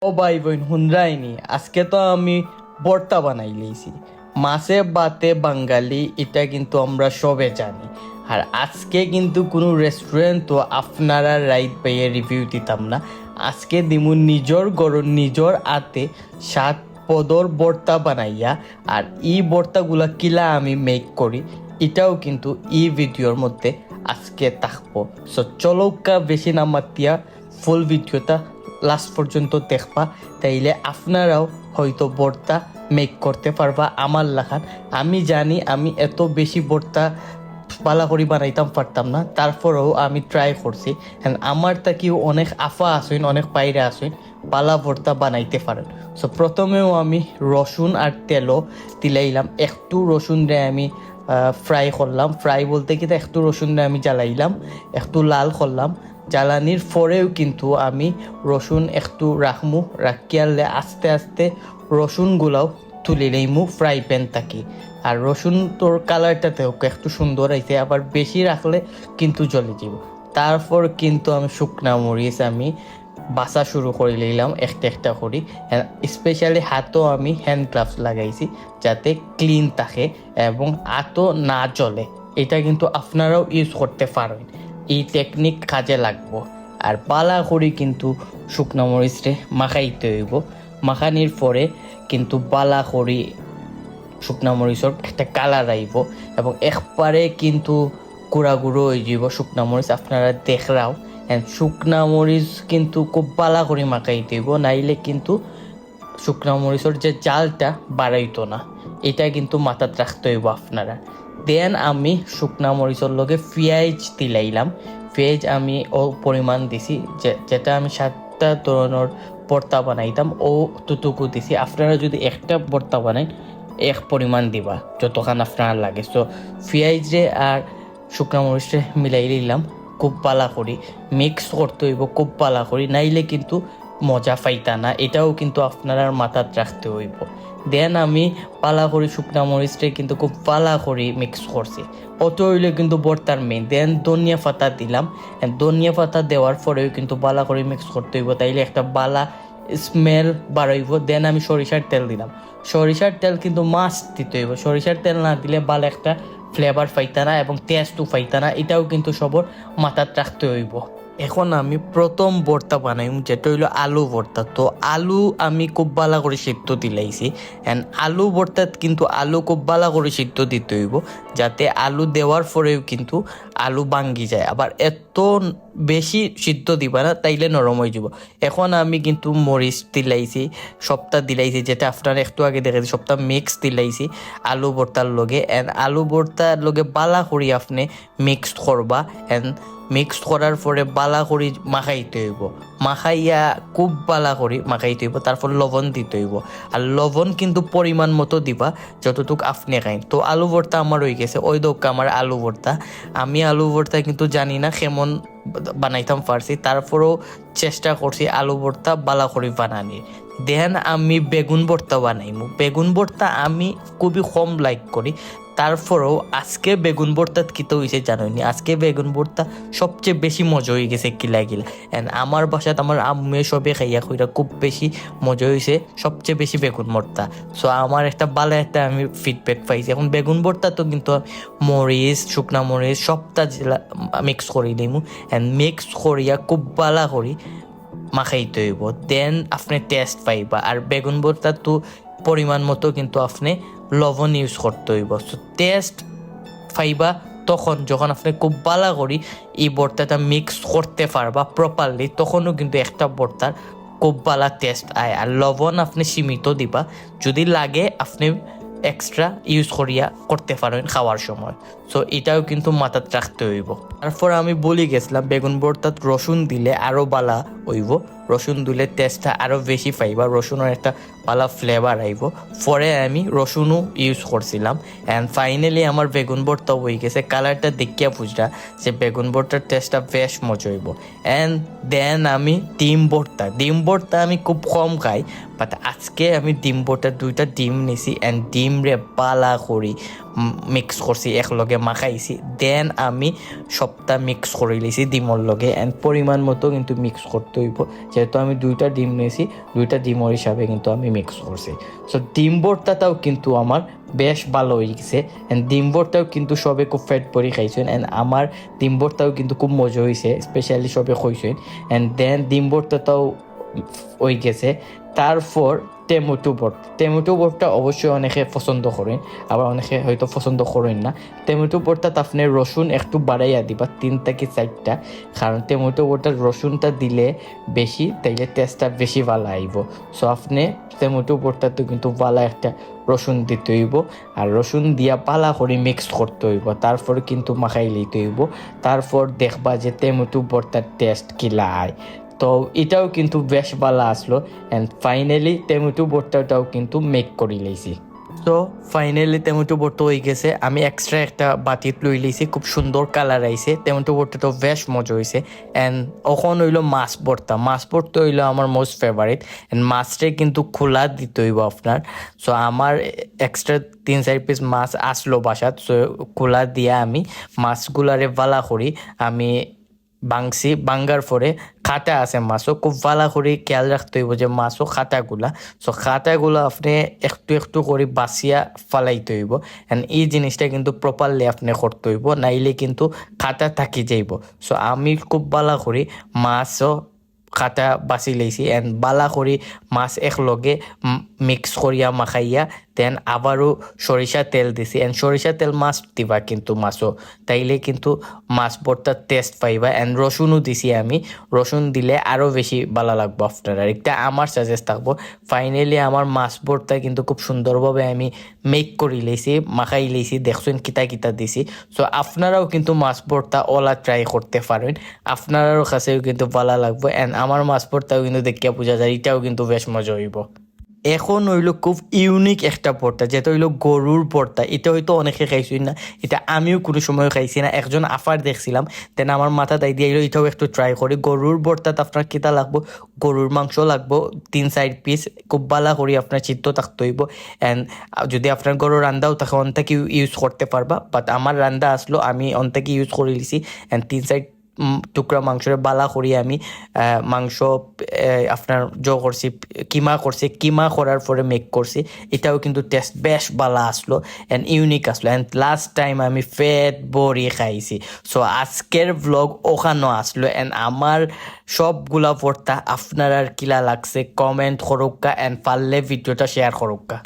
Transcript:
ও ভাই বোন হুনরাইনি আজকে তো আমি ভর্তা বানাই লইছি। মাছে ভাতে বাঙালি এটা কিন্তু আমরা সবে জানি। আর আজকে কিন্তু কোনো রেস্টুরেন্ট তো আপনারা রাইট পাইয়ে রিভিউ দিতাম না। আজকে দিমু নিজর গরম নিজর আতে সাত পদর ভর্তা বানাইয়া। আর এই ভর্তাগুলা কিলা আমি মেক করি এটাও কিন্তু এই ভিডিওর মধ্যে আজকে থাকবো। সো চলৌকা বেশি না মাতিয়া ফুল ভিডিওটা লাস্ট পর্যন্ত দেখবা, তাইলে আপনারাও হয়তো ভর্তা মেক করতে পারবা আমার লাখান। আমি জানি আমি এত বেশি ভর্তা পালা করি বানাইতাম পারতাম না, তারপরেও আমি ট্রাই করছি। আমার তাকেও অনেক আফা আসেন, অনেক পায়রা আসেন পালা ভর্তা বানাইতে পারেন। সো প্রথমেও আমি রসুন আর তেলও দিলাইলাম। একটু রসুন রে আমি ফ্রাই করলাম। ফ্রাই বলতে কি একটু রসুন রে আমি জ্বালাইলাম, একটু লাল করলাম। জ্বালানির পরেও কিন্তু আমি রসুন একটু রাখমু, রাখিয়ালে আস্তে আস্তে রসুনগুলাও তুলে লইমু ফ্রাই প্যান থাকি। আর রসুন তোর কালারটাতেও একটু সুন্দর আইছে, আবার বেশি রাখলে কিন্তু জ্বলে যাব। তারপর কিন্তু আমি শুকনা মরিচ আমি বাসা শুরু করে নিলাম একটা একটা করি। স্পেশালি হাতও আমি হ্যান্ড গ্লাভস লাগাইছি যাতে ক্লিন থাকে এবং হাতও না জ্বলে। এটা কিন্তু আপনারাও ইউজ করতে পারেন, এই টেকনিক কাজে লাগবো। আর পালা করি কিন্তু শুকনা মরিচরে মাখাইতে হইব। মাখানির পরে কিন্তু পালা করি শুকনা মরিচর একটা কালার আইব এবং একবারে কিন্তু গুঁড়া গুঁড়ো হয়ে যাব শুকনা মরিচ। আপনারা দেখরাও শুকনা মরিচ কিন্তু খুব পালা করে মাখাইতে হইব, নাইলে কিন্তু শুকনা মরিচর যে জালটা বাড়াইতো না। এটা কিন্তু মাথাত রাখতে হইব আপনারা। দেন আমি শুকনা মরিচর লগে পেঁয়াজ দিলাইলাম। পেঁয়াজ আমি ও পরিমাণ দিছি, যেটা আমি 7টা ধরনের ভর্তা বানাইতাম ও তুতুকু দিছি। আপনারা যদি একটা ভর্তা বানাই এক পরিমাণ দিবা যতক্ষণ আপনার লাগে। সো পেঁয়াজে আর শুকনা মরিচে মিলাই নিলাম, খুব পালা করি মিক্স করতে হইব, খুব পালা করি, নাইলে কিন্তু মজা পাইতা না। এটাও কিন্তু আপনারা মাথাত রাখতে হইব। দেন আমি পালা করি শুকনা মরিচটা কিন্তু খুব পালা করি মিক্স করছি। অত হইলে কিন্তু ভর্তার মেইন। দেন ধনিয়া পাতা দিলাম। ধনিয়া পাতা দেওয়ার পরেও কিন্তু পালা করে মিক্স করতে হইব, তাইলে একটা বালা স্মেল বাড়াইব। দেন আমি সরিষার তেল দিলাম। সরিষার তেল কিন্তু মাস্ট দিতে হইব, সরিষার তেল না দিলে বালা একটা ফ্লেভার পাইতা না এবং টেস্টও পাইতা না। এটাও কিন্তু সবর মাথাত রাখতে হইব। এখন আমি প্রথম ভর্তা বানাইম, যেটা হইলো আলু ভর্তা। তো আলু আমি খুব ভালো করে সিদ্ধ দিলাইছি। অ্যান্ড আলু ভর্তাত কিন্তু আলু খুব ভালো করে সিদ্ধ দিতে হইব, যাতে আলু দেওয়ার পরেও কিন্তু আলু ভাঙ্গি যায়। আবার এত বেশি সিদ্ধ দিবা না, তাইলে নরম হয়ে যাব। এখন আমি কিন্তু মরিচ দিলাইছি, সবটা দিলাইছি, যেটা আপনারা একটু আগে দেখেছি সবটা মিক্স দিলাইছি আলু ভর্তার লগে। অ্যান্ড আলু ভর্তার লগে বালা করি আপনি মিক্সড করবা। অ্যান্ড মিক্সড করার পরে বালা করি মাখাইতে হইব। মাখাইয়া খুব বালা করি মাখাইতে হইব। তারপর লবণ দিতে হইব। আর লবণ কিন্তু পরিমাণ মতো দিবা যতটুকু আপনি খাইন। তো আলু ভর্তা আমার হয়ে গেছে। ওই দোকা আমার আলু ভর্তা। আমি আলু ভর্তা কিন্তু জানি না কেমন বানাইতাম পারছি, তারপরেও চেষ্টা করছি আলু ভর্তা বালা করি বানানির। দেন আমি বেগুন ভর্তা বানাইমু। বেগুন ভর্তা আমি খুবই কম লাইক করি, তারপরেও আজকে বেগুন ভর্তা কিতো হয়েছে জানোনি। আজকে বেগুন ভর্তা সবচেয়ে বেশি মজা হয়ে গেছে কিলা গিলা। অ্যান্ড আমার বাসাত আমার আম্মু সবে খাইয়া খুঁড়া খুব বেশি মজা হয়েছে, সবচেয়ে বেশি বেগুন ভর্তা। সো আমার একটা ভালো একটা আমি ফিডব্যাক পাইছি। এখন বেগুন ভর্তা তো কিন্তু মরিচ শুকনা মরিচ সবটা মিক্স করি দিমু। অ্যান্ড মিক্স করিয়া খুব ভালো করি মাখাইতে হইব। দেন আপনি টেস্ট পাইবা। আর বেগুন ভর্তা তো পরিমাণ মতো কিন্তু আপনি লবণ ইউজ করতে হইব। সো টেস্ট পাইবা তখন যখন আপনি খুব ভালো করি এই ভর্তাটা মিক্স করতে পারবা প্রপারলি, তখনও কিন্তু একটা ভর্তার খুব ভালো টেস্ট আয়। আর লবণ আপনি সীমিত দিবা, যদি লাগে আপনি এক্সট্রা ইউজ করিয়া করতে পারেন খাওয়ার সময়। সো এটাও কিন্তু মাথাত রাখতে হইব। তারপর আমি বলি গেছিলাম বেগুন ভর্তাত রসুন দিলে আরও বালা হইব। রসুন দিলে টেস্টটা আরও বেশি পাইবা, রসুনের একটা ভালো ফ্লেভার আইব। পরে আমি রসুনও ইউজ করছিলাম। অ্যান্ড ফাইনালি আমার বেগুন ভর্তা হয়ে গেছে। কালারটা দেখিয়া বুঝরা যে বেগুন ভর্তার টেস্টটা বেশ মজা হইব। অ্যান্ড দেন আমি ডিম ভর্তা আমি খুব কম খাই, বাট আজকে আমি ডিম ভর্তা 2টা ডিম নিছি। অ্যান্ড ডিম রে পালা করি মিক্স করছি একলগে মাখাইছি দেন আমি সবটা মিক্স করে লিছি ডিমর লগে অ্যান্ড পরিমাণ মতো কিন্তু মিক্স করতে হইব যেহেতু আমি 2টা ডিম নিয়েছি 2টা ডিমর হিসাবে কিন্তু আমি মিক্স করছি সো ডিম ভর্তাটাও কিন্তু আমার বেশ ভালো হয়ে গেছে অ্যান্ড ডিম ভর্তাও কিন্তু সবে খুব ফ্যাট পরি খাইছেন অ্যান্ড আমার ডিম ভর্তাও কিন্তু খুব মজা হয়েছে স্পেশালি সবে খাইছেন অ্যান্ড দেন ডিম ভর্তাটাও হয়ে গেছে তারপর টমেটো ভর্তা অবশ্যই অনেকে পছন্দ করেন আবার অনেকে হয়তো পছন্দ করেন না টমেটো ভর্তাতে আপনি রসুন একটু বাড়াইয়া দিবা 3 থেকে 4টা কারণ টমেটো ভর্তার রসুনটা দিলে বেশি তাইলে টেস্টটা বেশি ভালো আইব সো আপনি টমেটো ভর্তাতে কিন্তু ভালো একটা রসুন দিতে হইব আর রসুন দিয়া পালা করে মিক্স করতে হইব তারপর কিন্তু মাখাই লইতে হইব তারপর দেখবা যে টমেটো ভর্তার টেস্ট কিলা আয় তো এটাও কিন্তু বেশ ভালো আসলো অ্যান্ড ফাইনালি টমেটো ভর্তাটাও কিন্তু মেক করে লইছি তো ফাইনালি টমেটো ভর্তা হয়ে গেছে আমি এক্সট্রা একটা বাটিত লই লইছি খুব সুন্দর কালার আইছে টমেটো ভর্তাটাও বেশ মজা হয়েছে অ্যান্ড ওখন হইলো মাছ ভর্তা হইলো আমার মোস্ট ফেভারিট অ্যান্ড মাছটা কিন্তু খোলা দিতে হইব আপনার সো আমার এক্সট্রা 3-4 পিস মাছ আসলো বাসাত সো খোলা দিয়া আমি মাছগুলারে ভালা করি আমি বাঙ্গার পরে খাটা আছে মাছও খুব ভালো করে খেয়াল রাখতে হইব যে মাছও খাটাগুলা সো খাটাগুলো আপনি একটু একটু করে বাছিয়া ফালাইতে হইব অ্যান্ড এই জিনিসটা কিন্তু প্রপারলি আপনি করতে হইব নাইলে কিন্তু খাটা থাকি যাইব সো আমি খুব ভালো করে মাছও খাটা বাছি লাইছি অ্যান্ড বালা করে মাছ একলগে মিক্স করিয়া মাখাইয়া দেন আবারও সরিষা তেল দিছি অ্যান্ড সরিষা তেল মাছ দিবা কিন্তু মাছও তাইলে কিন্তু মাছ ভর্তার টেস্ট পাইবা অ্যান্ড রসুনও দিছি আমি রসুন দিলে আরও বেশি ভালো লাগবো আপনার আর এটা আমার সাজেস্ট থাকবো ফাইনালি আমার মাছ ভর্তা কিন্তু খুব সুন্দরভাবে আমি মেক করে লইছি মাখাই লইছি দেখছেন কিতা দিছি সো আপনারাও কিন্তু মাছ ভর্তা ওলা ট্রাই করতে পারেন আপনারাও কাছেও কিন্তু ভালো লাগবে অ্যান্ড আমার মাছ ভর্তাও কিন্তু দেখিয়া বোঝা যায় এটাও কিন্তু বেশ মজা হইব এখন হইলো খুব ইউনিক একটা ভর্তা যেটা হইলো গরুর ভর্তা এটা হয়তো অনেকে খাইছি না এটা আমিও কোনো সময় খাইছি না একজন আফার দেখছিলাম দেন আমার মাথা তাই দিয়ে এটাও একটু ট্রাই করি গরুর ভর্তাতে আপনার কিতা লাগবো গরুর মাংস লাগবো 3-4 পিস খুব ভালো করে আপনার চিত্ত থাকতে হইব অ্যান্ড যদি আপনার গরুর রান্দাও থাকে অন থেকে ইউজ করতে পারবা বাট আমার রান্দা আসলো আমি অন থেকে ইউজ করে লিছি অ্যান্ড 3-4 টুকরা মাংসের বালা করি আমি মাংস আপনার করছি কিমা করার পরে মেক করছি এটাও কিন্তু টেস্ট বেশ ভালো আসলো অ্যান্ড ইউনিক আসলো অ্যান্ড লাস্ট টাইম আমি ফেট বড়ি খাইছি সো আজকের ব্লগ ওখানে আসলো অ্যান্ড আমার সবগুলা ভর্তা আপনার আর কিলা লাগছে কমেন্ট করুকা অ্যান্ড পারলে ভিডিওটা শেয়ার করুকা